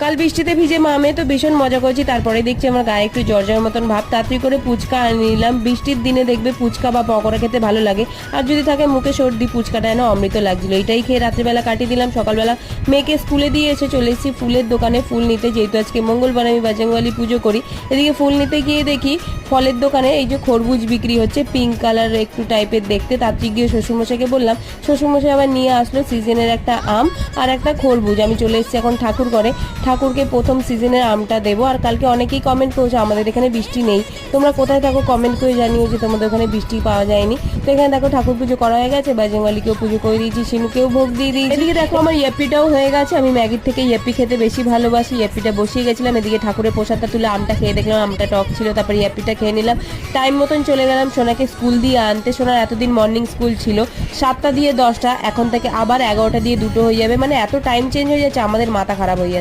কাল বৃষ্টিতে ভিজে মামে তো ভীষণ মজা করেছি। তারপরে দেখছি আমার গায়ে একটু জ্বর মতন ভাব। তাড়াতাড়ি করে ফুচকা আনিয়ে নিলাম। বৃষ্টির দিনে দেখবে ফুচকা বা পকোড়া খেতে ভালো লাগে, আর যদি থাকে মুখে সর্দি, ফুচকাটা যেন অমৃত লাগছিল। এটাই খেয়ে রাত্রিবেলা কাটিয়ে দিলাম। সকালবেলা মেয়েকে স্কুলে দিয়ে এসে চলে এসেছি ফুলের দোকানে ফুল নিতে, যেহেতু আজকে মঙ্গলবার আমি বাজরংবলী পুজো করি। এদিকে ফুল নিতে গিয়ে দেখি ফলের দোকানে এই যে খরবুজ বিক্রি হচ্ছে, পিঙ্ক কালার একটু টাইপের দেখতে। তাড়াতাড়ি গিয়ে শ্বশুরমশাইকে বললাম, শ্বশুরমশাই আবার নিয়ে আসলো সিজনের একটা আম আর একটা খরবুজ। আমি চলে এসেছি এখন ঠাকুর ঘরে, ঠাকুরকে প্রথম সিজনের আমটা দেবো। আর কালকে অনেকেই কমেন্ট করেছে আমাদের এখানে বৃষ্টি নেই, তোমরা কোথায় থাকো কমেন্ট করে জানিও যে তোমাদের ওখানে বৃষ্টি পাওয়া যায়নি। তো এখানে দেখো ঠাকুর পুজো করা হয়ে গেছে, বাজরংবলীকেও পুজো করে দিয়েছি, শিনুকেও ভোগ দিয়ে দিয়েছি। এদিকে দেখো আমার ইয়েপিটাও হয়ে গেছে। আমি ম্যাগির থেকে ইয়েপি খেতে বেশি ভালোবাসি। ইয়েপিটা বসিয়ে গেছিলাম, এদিকে ঠাকুরের প্রসাদটা তুলে আমটা খেয়ে দেখলাম আমটা টক ছিল, তারপর ইয়েপিটা খেয়ে নিলাম। টাইম মতন চলে গেলাম সোনাকে স্কুল দিয়ে আনতে। সোনার এতদিন মর্নিং স্কুল ছিল 7টা দিয়ে 10টা, এখন থেকে আবার 11টা দিয়ে 2টো হয়ে যাবে। মানে এত টাইম চেঞ্জ হয়ে যাচ্ছে, আমাদের মাথা খারাপ হয়ে যাচ্ছে।